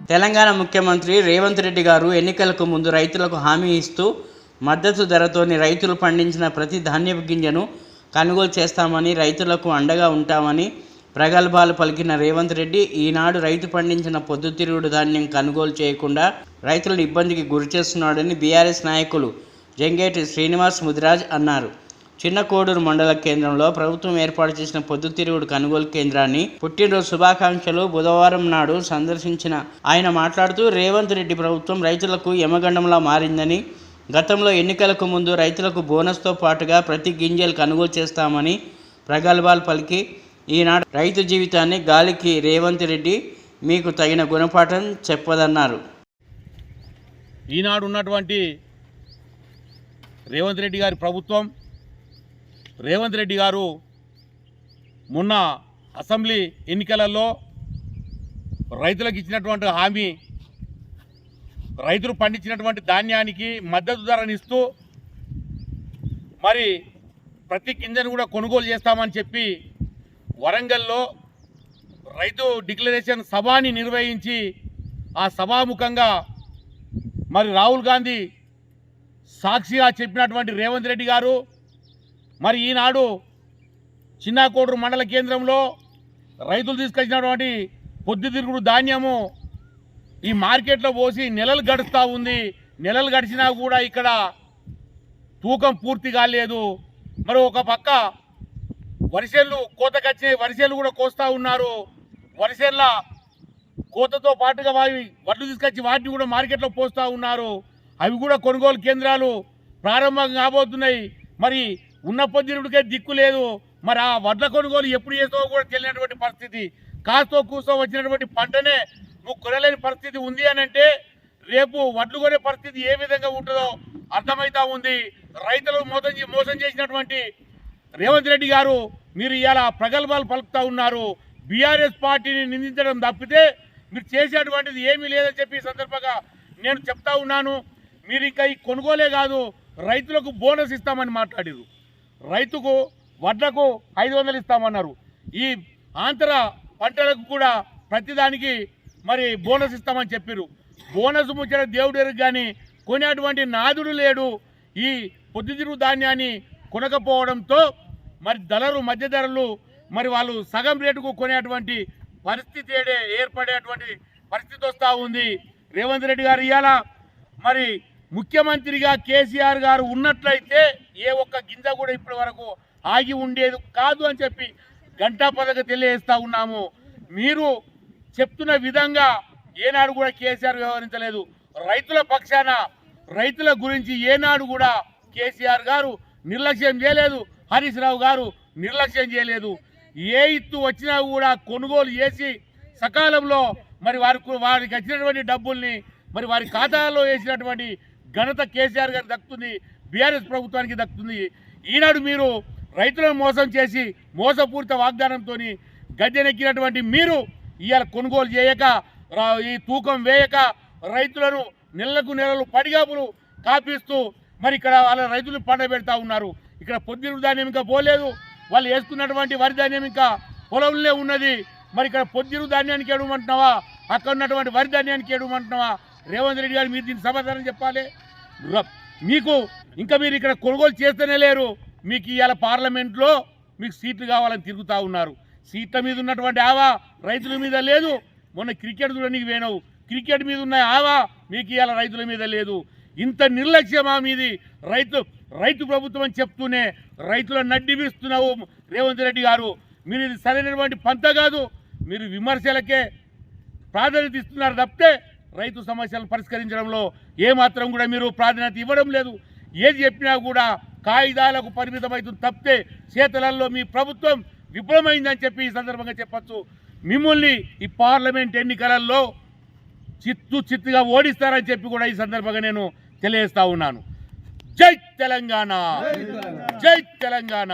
తెలంగాణ ముఖ్యమంత్రి రేవంత్ రెడ్డి గారు ఎన్నికలకు ముందు రైతులకు హామీ ఇస్తూ మద్దతు ధరతోని రైతులు పండించిన ప్రతి ధాన్యపు గింజను కొనుగోలు చేస్తామని, రైతులకు అండగా ఉంటామని ప్రగల్భాలు పలికిన రేవంత్ రెడ్డి ఈనాడు రైతు పండించిన పొద్దుతిరుగుడు ధాన్యం కొనుగోలు చేయకుండా రైతులను ఇబ్బందికి గురిచేస్తున్నాడని బీఆర్ఎస్ నాయకులు జంగేటి శ్రీనివాస్ ముదిరాజ్ అన్నారు. చిన్న కోడూరు మండల కేంద్రంలో ప్రభుత్వం ఏర్పాటు చేసిన పొద్దుతిరుగుడు కొనుగోలు కేంద్రాన్ని పుట్టినరోజు శుభాకాంక్షలు బుధవారం నాడు సందర్శించిన ఆయన మాట్లాడుతూ, రేవంత్ రెడ్డి ప్రభుత్వం రైతులకు యమగండంలా మారిందని, గతంలో ఎన్నికలకు ముందు రైతులకు బోనస్తో పాటుగా ప్రతి గింజలు కొనుగోలు చేస్తామని ప్రగల్భాలు పలికి ఈనాడు రైతు జీవితాన్ని గాలికి రేవంత్ రెడ్డి మీకు తగిన గుణపాఠం చెప్పదన్నారు. ఈనాడు ఉన్నటువంటి రేవంత్ రెడ్డి గారి ప్రభుత్వం, రేవంత్ రెడ్డి గారు మొన్న అసెంబ్లీ ఎన్నికలలో రైతులకు ఇచ్చినటువంటి హామీ, రైతులు పండించినటువంటి ధాన్యానికి మద్దతు ధరనిస్తూ మరి ప్రతి గింజను కూడా కొనుగోలు చేస్తామని చెప్పి వరంగల్లో రైతు డిక్లరేషన్ సభని నిర్వహించి ఆ సభాముఖంగా మరి రాహుల్ గాంధీ సాక్షిగా చెప్పినటువంటి రేవంత్ రెడ్డి గారు మరి ఈనాడు చిన్న కోడూరు మండల కేంద్రంలో రైతులు తీసుకొచ్చినటువంటి పొద్దుతిరుగుడు ధాన్యము ఈ మార్కెట్లో పోసి నెలలు గడుస్తూ ఉంది. నెలలు గడిచినా కూడా ఇక్కడ తూకం పూర్తి కాలేదు. మరి ఒక పక్క వరిసేళ్ళు కోతకొచ్చి వరిసేళ్ళు కూడా కోస్తూ ఉన్నారు. వరిసేళ్ళ కోతతో పాటుగా వడ్లు తీసుకొచ్చి వాటిని కూడా మార్కెట్లో పోస్తూ ఉన్నారు. అవి కూడా కొనుగోలు కేంద్రాలు ప్రారంభం కాబోతున్నాయి. మరి ఉన్న పొద్దురుడికే దిక్కు లేదు. మరి ఆ వడ్ల కొనుగోలు ఎప్పుడు చేస్తావో కూడా తెలియనటువంటి పరిస్థితి. కాస్తో కూస్తో వచ్చినటువంటి పంటనే నువ్వు కొనలేని పరిస్థితి ఉంది అని అంటే రేపు వడ్లు కొనే పరిస్థితి ఏ విధంగా ఉంటుందో అర్థమవుతా ఉంది. రైతులు మోసం చేసినటువంటి రేవంత్ రెడ్డి గారు మీరు ఇలా ప్రగల్భాలు పలుకుతూ ఉన్నారు. బీఆర్ఎస్ పార్టీని నిందించడం తప్పితే మీరు చేసేటువంటిది ఏమీ లేదని చెప్పి సందర్భంగా నేను చెప్తా ఉన్నాను. మీరు ఇంకా ఈ కొనుగోలే కాదు, రైతులకు బోనస్ ఇస్తామని మాట్లాడారు. రైతుకు వడ్లకు 500 ఇస్తామన్నారు. ఈ ఆంతర పంటలకు కూడా ప్రతిదానికి మరి బోనస్ ఇస్తామని చెప్పారు. బోనస్ ముచ్చట దేవుడు ఎరుగు కానీ కొనేటువంటి నాదుడు లేడు. ఈ పొద్దుతిరుగు ధాన్యాన్ని కొనకపోవడంతో మరి మధ్య ధరలు మరి వాళ్ళు సగం రేటుకు కొనేటువంటి పరిస్థితి ఏర్పడేటువంటి పరిస్థితి వస్తూ ఉంది. రేవంత్ రెడ్డి గారు ఇవాళ మరి ముఖ్యమంత్రిగా కేసీఆర్ గారు ఉన్నట్లయితే ఏ ఒక్క గింజ కూడా ఇప్పటి వరకు ఆగి ఉండేది కాదు అని చెప్పి గంటాపదక తెలియజేస్తూ ఉన్నాము. మీరు చెప్తున్న విధంగా ఏనాడు కూడా కేసీఆర్ వ్యవహరించలేదు. రైతుల పక్షాన రైతుల గురించి ఏనాడు కూడా కేసీఆర్ గారు నిర్లక్ష్యం చేయలేదు. హరీష్ రావు గారు నిర్లక్ష్యం చేయలేదు. ఏ ఇత్తు వచ్చినా కూడా కొనుగోలు చేసి సకాలంలో మరి వారికి వచ్చినటువంటి డబ్బుల్ని మరి వారి ఖాతాలో వేసినటువంటి ఘనత కేసీఆర్ గారికి దక్కుతుంది, బీఆర్ఎస్ ప్రభుత్వానికి దక్కుతుంది. ఈనాడు మీరు రైతులను మోసం చేసి మోసపూరిత వాగ్దానంతో గద్దెనెక్కినటువంటి మీరు ఇవాళ కొనుగోలు చేయక, ఈ తూకం వేయక రైతులను నెలలు పడిగాపులు కాపిస్తూ మరి ఇక్కడ వాళ్ళ రైతులు పండబెడతా ఉన్నారు. ఇక్కడ పొద్దుతిరుగుడు ధాన్యం ఇంకా పోలేదు. వాళ్ళు వేసుకున్నటువంటి వరి ధాన్యం ఇంకా పొలంలో ఉన్నది. మరి ఇక్కడ పొద్దుతిరుగుడు ధాన్యానికి ఎడమంటున్నావా, అక్కడ ఉన్నటువంటి వరి ధాన్యానికి ఎడమంటున్నావా? రేవంత్ రెడ్డి గారు మీరు దీనికి సమాధానం చెప్పాలి. మీకు ఇంకా మీరు ఇక్కడ కొనుగోలు చేస్తూనే లేరు. మీకు ఇవాళ పార్లమెంట్లో మీకు సీట్లు కావాలని తిరుగుతూ ఉన్నారు. సీట్ల మీద ఉన్నటువంటి ఆవా రైతుల మీద లేదు. మొన్న క్రికెట్ చూడడానికి పోయినావు, క్రికెట్ మీద ఉన్న ఆవా మీకు ఇవాళ రైతుల మీద లేదు. ఇంత నిర్లక్ష్యమా మీది? రైతు ప్రభుత్వం అని చెప్తూనే రైతులను నడ్డిపిస్తున్నావు రేవంత్ రెడ్డి గారు. మీరు ఇది సరైనటువంటి పంత కాదు. మీరు విమర్శలకే ప్రాధాన్యత ఇస్తున్నారు తప్పితే రైతు సమస్యలను పరిష్కరించడంలో ఏమాత్రం కూడా మీరు ప్రాధాన్యత ఇవ్వడం లేదు. ఏది చెప్పినా కూడా కాగితాలకు పరిమితమవుతుంది తప్పితే చేతలలో మీ ప్రభుత్వం విఫలమైందని చెప్పి ఈ సందర్భంగా చెప్పచ్చు. మిమ్మల్ని ఈ పార్లమెంట్ ఎన్నికలలో చిత్తుగా ఓడిస్తారని చెప్పి కూడా ఈ సందర్భంగా నేను తెలియజేస్తా ఉన్నాను. జై తెలంగాణ, జై తెలంగాణ.